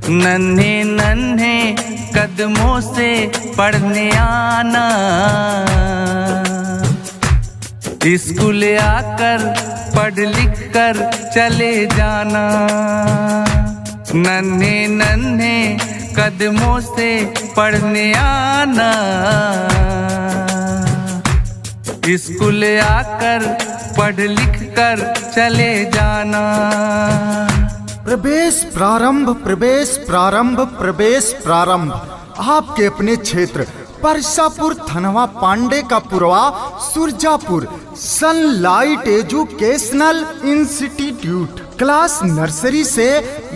नन्हे नन्हे कदमों से पढ़ने आना, स्कूल आकर पढ़ लिख कर चले जाना। नन्हे नन्हे कदमों से पढ़ने आना, स्कूल आकर पढ़ लिख कर चले जाना। प्रवेश प्रारंभ, प्रवेश प्रारंभ, प्रवेश प्रारंभ। आपके अपने क्षेत्र परसापुर थनवा पांडे का Purwa Surajapur sunlight educational institute. Class nursery से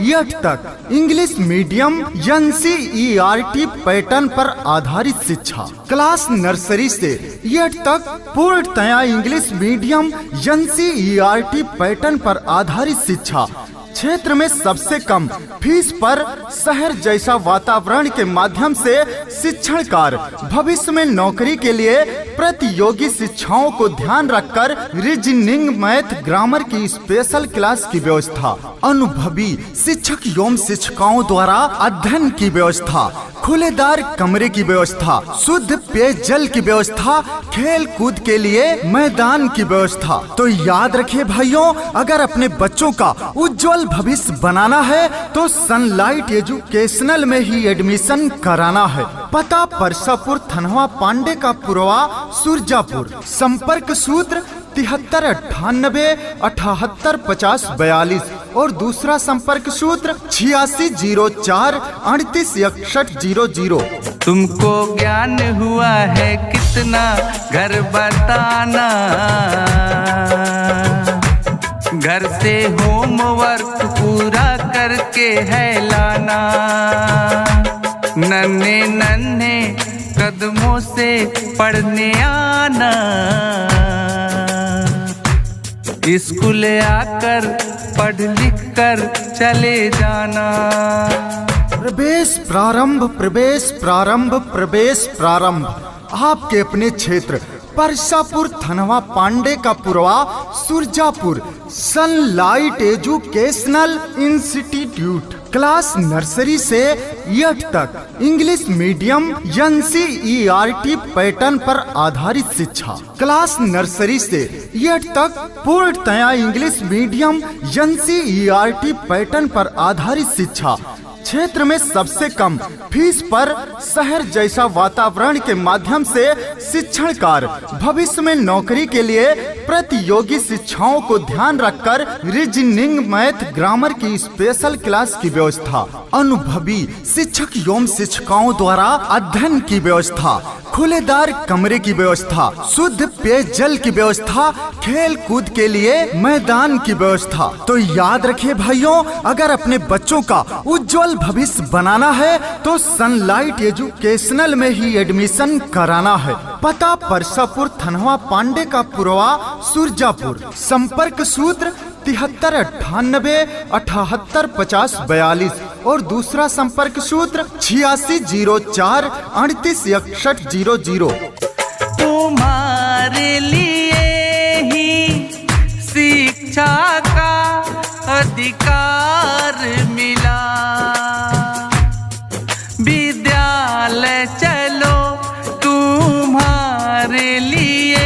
8 तक इंग्लिश मीडियम NCERT पैटर्न पर आधारित शिक्षा। क्लास नर्सरी से 8 तक पूर्णतया इंग्लिश मीडियम NCERT पैटर्न पर आधारित शिक्षा। क्षेत्र में सबसे कम फीस पर शहर जैसा वातावरण के माध्यम से शिक्षण कार्य। भविष्य में नौकरी के लिए प्रतियोगी शिक्षाओं को ध्यान रखकर रीजनिंग, मैथ, ग्रामर की स्पेशल क्लास की व्यवस्था। अनुभवी शिक्षक एवं शिक्षिकाओं द्वारा अध्ययन की व्यवस्था, खुलेदार कमरे की व्यवस्था, शुद्ध पेयजल की व्यवस्था, खेल कूद के लिए मैदान की व्यवस्था। तो याद रखिए भाइयों, अगर अपने बच्चों का उज्जवल भविष्य बनाना है तो सनलाइट एजुकेशनल में ही एडमिशन कराना है। पता परसापुर थनवा पांडे का पुरवा सुरजापुर। संपर्क सूत्र 7398 78 50 42 और दूसरा संपर्क सूत्र 8604 38 61 00। तुमको ज्ञान हुआ है कितना घर बताना, घर से होमवर्क पूरा करके है लाना। नन्हे नन्हे कदमों से पढ़ने आना, स्कूल आकर पढ़ लिख कर चले जाना। प्रवेश प्रारंभ, प्रवेश प्रारंभ, प्रवेश प्रारंभ। आपके अपने क्षेत्र परसापुर थनवा पांडे का Purwa Surajapur sunlight educational institute. Class nursery से 8 तक इंग्लिश मीडियम NCERT पैटर्न पर आधारित शिक्षा। क्लास नर्सरी से 8 तक पूर्णतया इंग्लिश मीडियम NCERT पैटर्न पर आधारित शिक्षा। क्षेत्र में सबसे कम फीस पर शहर जैसा वातावरण के माध्यम से शिक्षण कार्य। भविष्य में नौकरी के लिए प्रतियोगी शिक्षाओं को ध्यान रखकर रीजनिंग, मैथ, ग्रामर की स्पेशल क्लास की व्यवस्था। अनुभवी शिक्षक एवं शिक्षिकाओं द्वारा अध्ययन की व्यवस्था, खुलेदार कमरे की व्यवस्था, शुद्ध पेयजल की व्यवस्था, खेल कूद के लिए मैदान की व्यवस्था। तो याद रखिए भाइयों, अगर अपने बच्चों का उज्जवल भविष्य बनाना है तो सनलाइट एजुकेशनल में ही एडमिशन कराना है। पता परसापुर थनवा पांडे का पुरवा सुरजापुर। संपर्क सूत्र 7398 78 50 42 और दूसरा संपर्क सूत्र 8604 38 61 00। तुम्हारे लिए ही शिक्षा का अधिकार मिला, विद्यालय चलो तुम्हारे लिए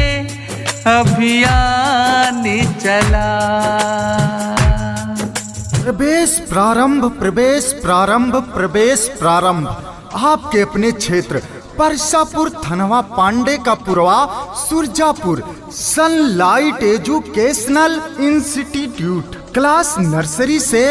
अभियान चला। प्रवेश प्रारंभ, प्रवेश प्रारंभ, प्रवेश प्रारंभ। आपके अपने क्षेत्र परसापुर थनवा पांडे का Purwa Surajapur sunlight educational institute. Class nursery से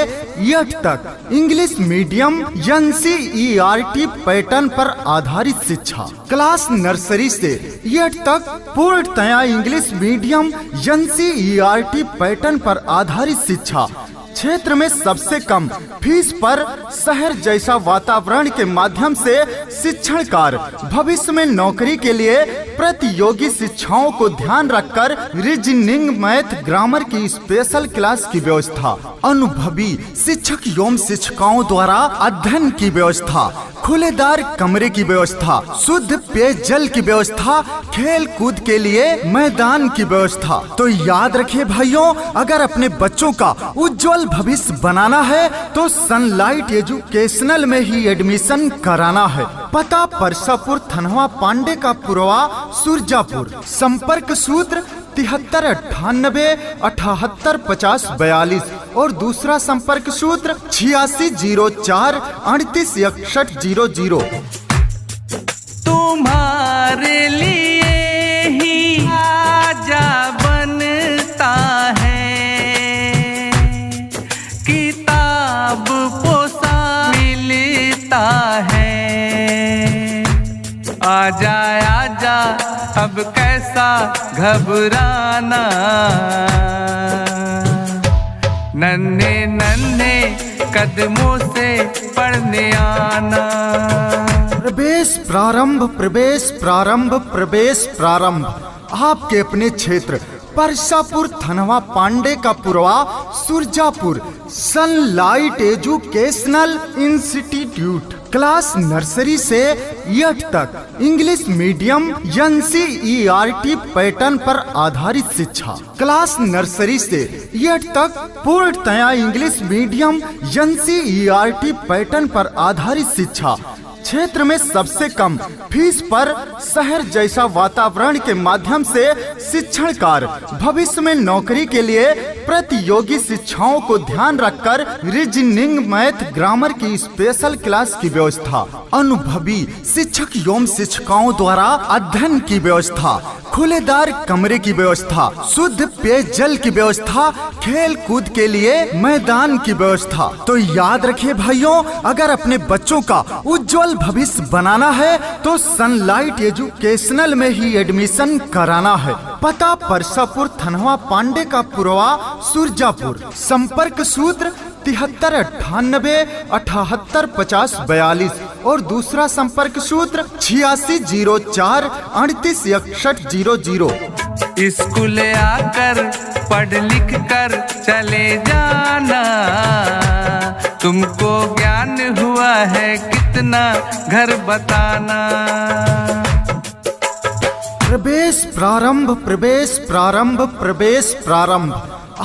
8 तक इंग्लिश मीडियम NCERT पैटर्न पर आधारित शिक्षा। क्लास नर्सरी से 8 तक पूर्णतया इंग्लिश मीडियम NCERT पैटर्न पर आधारित शिक्षा। क्षेत्र में सबसे कम फीस पर शहर जैसा वातावरण के माध्यम से शिक्षण कार्य। भविष्य में नौकरी के लिए प्रतियोगी शिक्षाओं को ध्यान रखकर रीजनिंग, मैथ, ग्रामर की स्पेशल क्लास की व्यवस्था। अनुभवी शिक्षक एवं शिक्षिकाओं द्वारा अध्ययन की व्यवस्था, खुलेदार कमरे की व्यवस्था, शुद्ध पेयजल की व्यवस्था, खेल कूद के लिए मैदान की व्यवस्था। तो याद रखिए भाइयों, अगर अपने बच्चों का उज्जवल भविष्य बनाना है तो सनलाइट एजुकेशनल में ही एडमिशन कराना है। पता परसापुर थनवा पांडे का पुरवा सुरजापुर। संपर्क सूत्र 7398585042 और दूसरा संपर्क सूत्र 8604386100। तुम्हारे लिए ही आजा बनता है, किताब पोसा मिलता है। आजा आजा अब कैसा घबराना, नन्हे नन्हे कदमों से पढ़ने आना। प्रवेश प्रारंभ, प्रवेश प्रारंभ, प्रवेश प्रारंभ। आपके अपने क्षेत्र परसापुर थनवा पांडे का Purwa Surajapur sunlight educational institute. Class nursery से 8 तक इंग्लिश मीडियम NCERT पैटर्न पर आधारित शिक्षा। क्लास नर्सरी से 8 तक पूर्णतया इंग्लिश मीडियम NCERT पैटर्न पर आधारित शिक्षा। क्षेत्र में सबसे कम फीस पर शहर जैसा वातावरण के माध्यम से शिक्षण कार्य। भविष्य में नौकरी के लिए प्रतियोगी शिक्षाओं को ध्यान रखकर रीजनिंग, मैथ, ग्रामर की स्पेशल क्लास की व्यवस्था। अनुभवी शिक्षक एवं शिक्षिकाओं द्वारा अध्ययन की व्यवस्था। खुलेदार कमरे की व्यवस्था, शुद्ध पेयजल की व्यवस्था, खेल कूद के लिए मैदान की व्यवस्था। तो याद रखिए भाइयों, अगर अपने बच्चों का उज्जवल भविष्य बनाना है तो सनलाइट एजुकेशनल में ही एडमिशन कराना है। पता परसापुर थनवा पांडे का पुरवा सुरजापुर। संपर्क सूत्र 7398585042 और दूसरा संपर्क सूत्र 8604386100। स्कूल आकर पढ़ लिख कर चले जाना, तुमको ज्ञान हुआ है कितना घर बताना। प्रवेश प्रारंभ, प्रवेश प्रारंभ, प्रवेश प्रारंभ।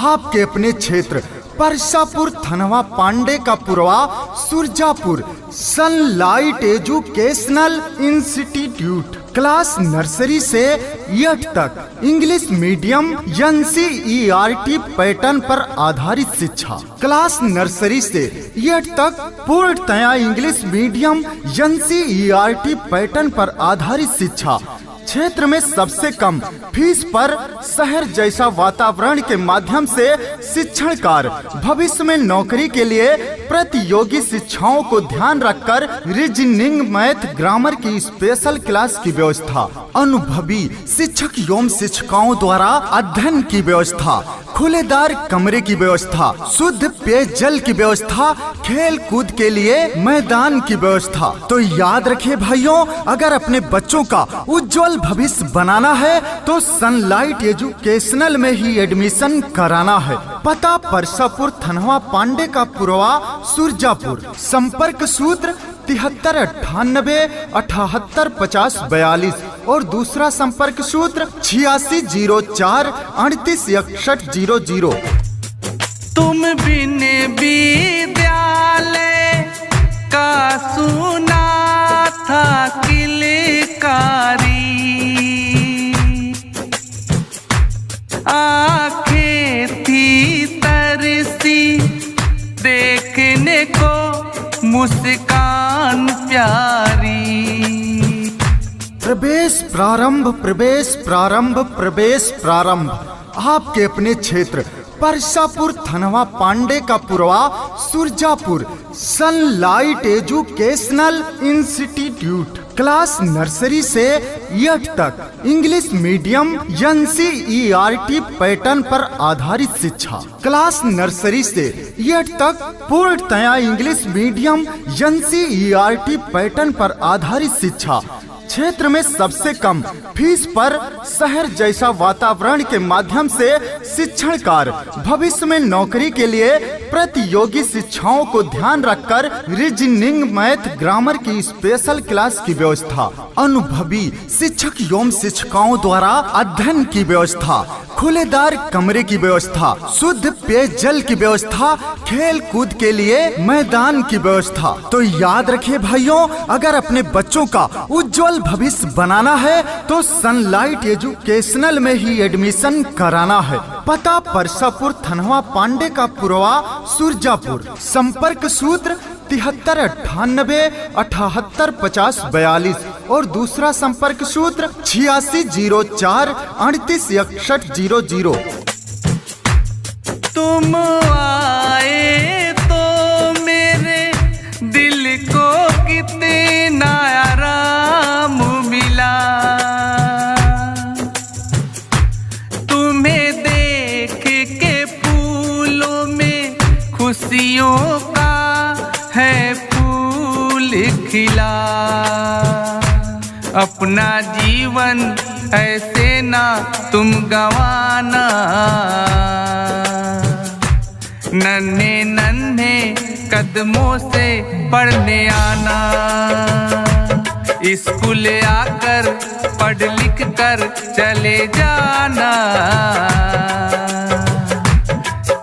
आपके अपने क्षेत्र परसापुर थनवा पांडे का Purwa Surajapur sunlight educational institute. Class nursery से 8 तक इंग्लिश मीडियम NCERT पैटर्न पर आधारित शिक्षा। क्लास नर्सरी से 8 तक पूर्णतया इंग्लिश मीडियम NCERT पैटर्न पर आधारित शिक्षा। क्षेत्र में सबसे कम फीस पर शहर जैसा वातावरण के माध्यम से शिक्षण कार्य। भविष्य में नौकरी के लिए प्रतियोगी शिक्षाओं को ध्यान रखकर रीजनिंग, मैथ, ग्रामर की स्पेशल क्लास की व्यवस्था। अनुभवी शिक्षक एवं शिक्षिकाओं द्वारा अध्ययन की व्यवस्था। खुलेदार कमरे की व्यवस्था, शुद्ध पेयजल की व्यवस्था, खेल कूद के लिए मैदान की व्यवस्था। तो याद रखिए भाइयों, अगर अपने बच्चों का उज्जवल भविष्य बनाना है तो सनलाइट एजुकेशनल में ही एडमिशन कराना है। पता परसापुर थनवा पांडे का पुरवा सुरजापुर। संपर्क सूत्र 7398585042 और दूसरा संपर्क सूत्र 8604386100। तुम बिन विद्यालय का सुना था किलकारी, आंखें थी तरसी देखने को मुस्कान प्यारी। प्रवेश प्रारंभ, प्रवेश प्रारंभ, प्रवेश प्रारंभ। आपके अपने क्षेत्र परसापुर थनवा पांडे का Purwa Surajapur sunlight educational institute. Class nursery से 8 तक इंग्लिश मीडियम NCERT पैटर्न पर आधारित शिक्षा। क्लास नर्सरी से 8 तक पूर्णतया इंग्लिश मीडियम NCERT पैटर्न पर आधारित शिक्षा। क्षेत्र में सबसे कम फीस पर शहर जैसा वातावरण के माध्यम से शिक्षण कार्य, भविष्य में नौकरी के लिए प्रतियोगी शिक्षाओं को ध्यान रखकर रीजनिंग, मैथ, ग्रामर की स्पेशल क्लास की व्यवस्था, अनुभवी शिक्षक एवं शिक्षिकाओं द्वारा अध्ययन की व्यवस्था, खुलेदार कमरे की व्यवस्था, शुद्ध पेयजल की व्यवस्था, खेल कूद के लिए मैदान की व्यवस्था। तो याद रखिए भाइयों, अगर अपने बच्चों का उज्जवल भविष्य बनाना है तो सनलाइट एजुकेशनल में ही एडमिशन कराना है। पता परसापुर, थनवा, पांडे का पुरवा, सुरजापुर। संपर्क सूत्र 7398 और दूसरा संपर्क सूत्र 8604386100। तुम आए तो मेरे दिल को कितना आराम मिला, तुम्हें देख के फूलों में खुशियों का है फूल खिला। अपना जीवन ऐसे ना तुम गंवाना, नन्हे नन्हे कदमों से पढ़ने आना। स्कूल आकर पढ़ लिख कर चले जाना,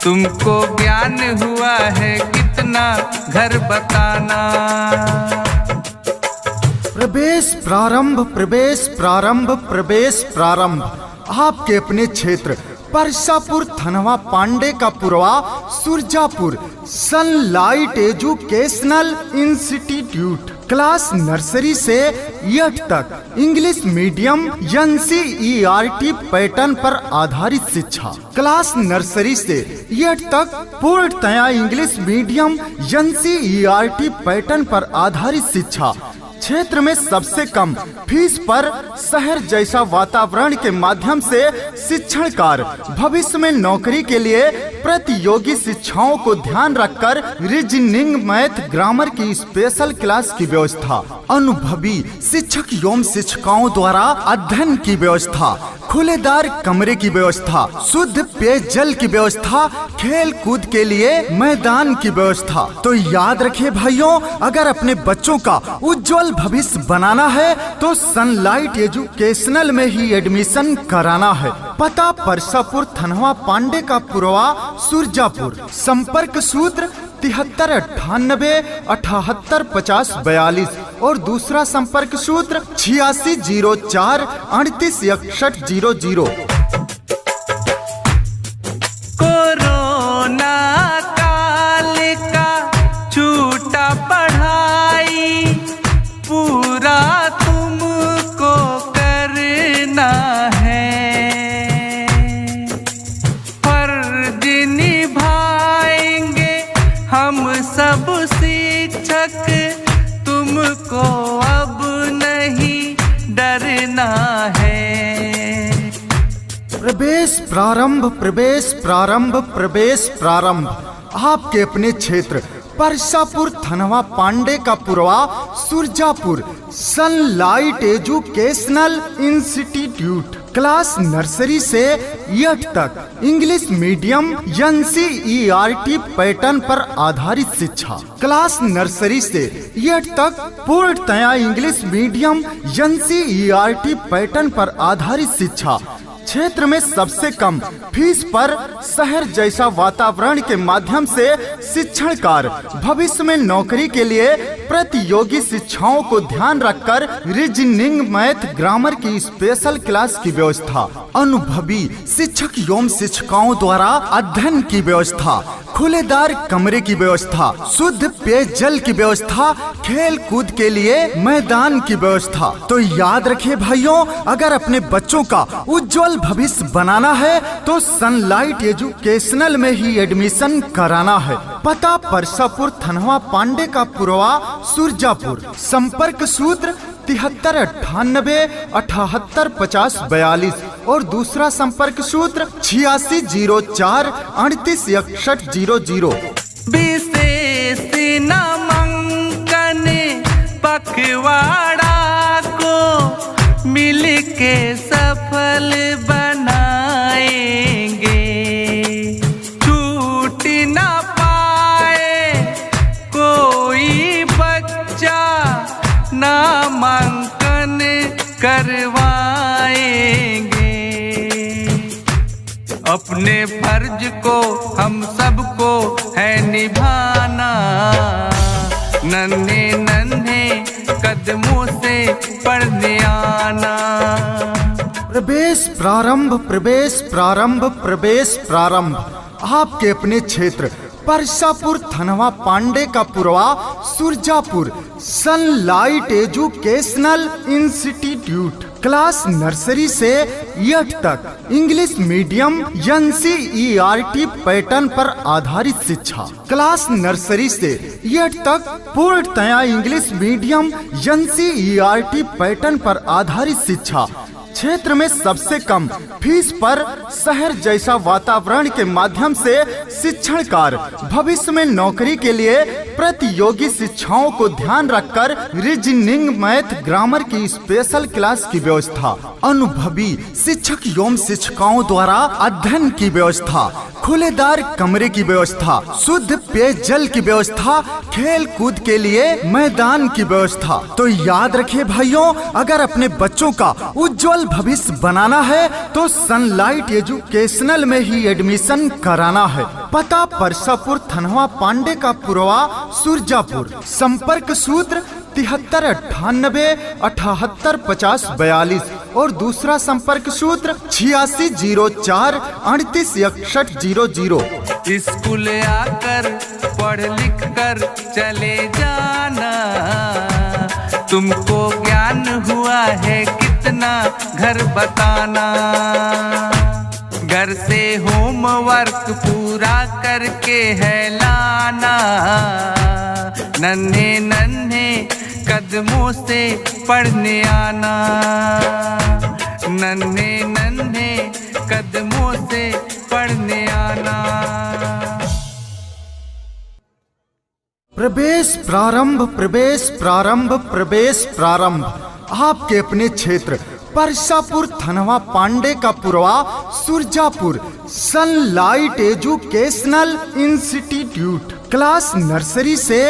तुमको ज्ञान हुआ है कितना घर बताना। प्रवेश प्रारंभ, प्रवेश प्रारंभ, प्रवेश प्रारंभ। आपके अपने क्षेत्र परसापुर, थनवा, पांडे का Purwa, Surajapur. Sunlight educational institute. Class nursery से 8 तक इंग्लिश मीडियम NCERT पैटर्न पर आधारित शिक्षा। क्लास नर्सरी से 8 तक पूर्णतया इंग्लिश मीडियम NCERT पैटर्न पर आधारित शिक्षा। क्षेत्र में सबसे कम फीस पर शहर जैसा वातावरण के माध्यम से शिक्षण कार्य, भविष्य में नौकरी के लिए प्रतियोगी शिक्षाओं को ध्यान रखकर रीजनिंग, मैथ, ग्रामर की स्पेशल क्लास की व्यवस्था, अनुभवी शिक्षक एवं शिक्षिकाओं द्वारा अध्ययन की व्यवस्था, खुलेदार कमरे की व्यवस्था, शुद्ध पेयजल की व्यवस्था, खेल कूद के लिए मैदान की व्यवस्था। तो याद रखिए भाइयों, अगर अपने बच्चों का उज्जवल भविष्य बनाना है तो सनलाइट एजुकेशनल में ही एडमिशन कराना है। पता परसापुर, थनवा, पांडे का पुरवा, सुरजापुर। संपर्क सूत्र 7398 और दूसरा संपर्क सूत्र 8604386100। कोरोना काल का छूटा पढ़ाई पूरा तुमको करना है, फर्ज निभाएंगे हम सब शिक्षक, तुमको अब नहीं डरना है। प्रवेश प्रारंभ, प्रवेश प्रारंभ, प्रवेश प्रारंभ। आपके अपने क्षेत्र परसापुर, थनवा, पांडे का Purwa, Surajapur. Sunlight educational institute. Class nursery से 8 तक इंग्लिश मीडियम NCERT पैटर्न पर आधारित शिक्षा। क्लास नर्सरी से 8 तक पूर्णतया इंग्लिश मीडियम NCERT पैटर्न पर आधारित शिक्षा। क्षेत्र में सबसे कम फीस पर शहर जैसा वातावरण के माध्यम से शिक्षण कार्य, भविष्य में नौकरी के लिए प्रतियोगी शिक्षाओं को ध्यान रखकर रीजनिंग, मैथ, ग्रामर की स्पेशल क्लास की व्यवस्था, अनुभवी शिक्षक एवं शिक्षिकाओं द्वारा अध्ययन की व्यवस्था, खुलेदार कमरे की व्यवस्था, शुद्ध पेयजल की व्यवस्था, खेल कूद के लिए मैदान की व्यवस्था। तो याद रखिए भाइयों, अगर अपने बच्चों का उज्जवल भविष्य बनाना है तो सनलाइट एजुकेशनल में ही एडमिशन कराना है। पता परसापुर, थनवा, पांडे का पुरवा, सुरजापुर। संपर्क सूत्र 7398 और दूसरा संपर्क सूत्र 8604386100। विशेष नामांकन पखवाड़ा को मिल के सफल बनाएंगे, छूट ना पाए कोई बच्चा, नामांकन करवाएंगे। अपने फर्ज को हम सबको है निभाना, नन्हे नन्हे कदमों से पढ़ने आना। प्रवेश प्रारंभ, प्रवेश प्रारंभ, प्रवेश प्रारंभ। आपके अपने क्षेत्र परसापुर थनवा पांडे का Purwa Surajapur sunlight educational institute. Class nursery से 8 तक इंग्लिश मीडियम NCERT पैटर्न पर आधारित शिक्षा। क्लास नर्सरी से 8 तक पूर्णतया इंग्लिश मीडियम NCERT पैटर्न पर आधारित शिक्षा। क्षेत्र में सबसे कम फीस पर शहर जैसा वातावरण के माध्यम से शिक्षण कार्य। भविष्य में नौकरी के लिए प्रतियोगी शिक्षाओं को ध्यान रखकर रीजनिंग, मैथ, ग्रामर की स्पेशल क्लास की व्यवस्था। अनुभवी शिक्षक एवं शिक्षिकाओं द्वारा अध्ययन की व्यवस्था, खुलेदार कमरे की व्यवस्था, शुद्ध पेयजल की व्यवस्था, खेल कूद के लिए मैदान की व्यवस्था। तो याद रखिए भाइयों, अगर अपने बच्चों का उज्जवल भविष्य बनाना है तो सनलाइट एजुकेशनल में ही एडमिशन कराना है। पता परसापुर थनवा पांडे का पुरवा सुरजापुर। संपर्क सूत्र 7398 78 50 42 और दूसरा संपर्क सूत्र 8604 38 61 00। स्कूल आकर पढ़ लिख कर चले जाना, तुमको ज्ञान हुआ है कितना घर बताना। घर से होमवर्क पूरा करके है लाना, नन्हे नन्हे कदमों से पढ़ने आना, नन्हे नन्हे कदमों से पढ़ने आना। प्रवेश प्रारंभ, प्रवेश प्रारंभ, प्रवेश प्रारंभ। आपके अपने क्षेत्र परसापुर थनवा पांडे का Purwa Surajapur sunlight educational institute. Class nursery से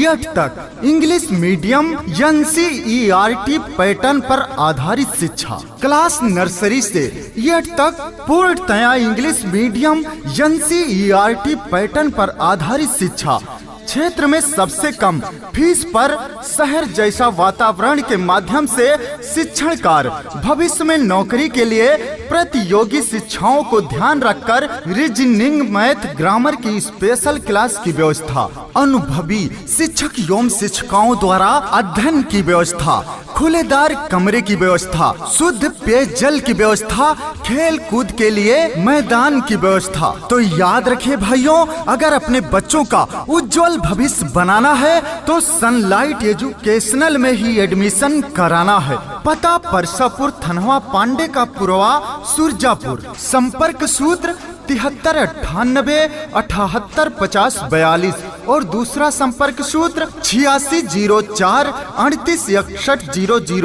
8 तक इंग्लिश मीडियम NCERT पैटर्न पर आधारित शिक्षा। क्लास नर्सरी से 8 तक पूर्णतया इंग्लिश मीडियम NCERT पैटर्न पर आधारित शिक्षा। क्षेत्र में सबसे कम फीस पर शहर जैसा वातावरण के माध्यम से शिक्षण कार्य। भविष्य में नौकरी के लिए प्रतियोगी शिक्षाओं को ध्यान रखकर रीजनिंग, मैथ, ग्रामर की स्पेशल क्लास की व्यवस्था। अनुभवी शिक्षक एवं शिक्षिकाओं द्वारा अध्ययन की व्यवस्था, खुलेदार कमरे की व्यवस्था, शुद्ध पेयजल की व्यवस्था, खेल कूद के लिए मैदान की व्यवस्था। तो याद रखिए भाइयों, अगर अपने बच्चों का उज्जवल भविष्य बनाना है तो सनलाइट एजुकेशनल में ही एडमिशन कराना है। पता परसापुर थनवा पांडे का पुरवा सुरजापुर। संपर्क सूत्र 7398 78 50 42 और दूसरा संपर्क सूत्र 8604 38 61 00।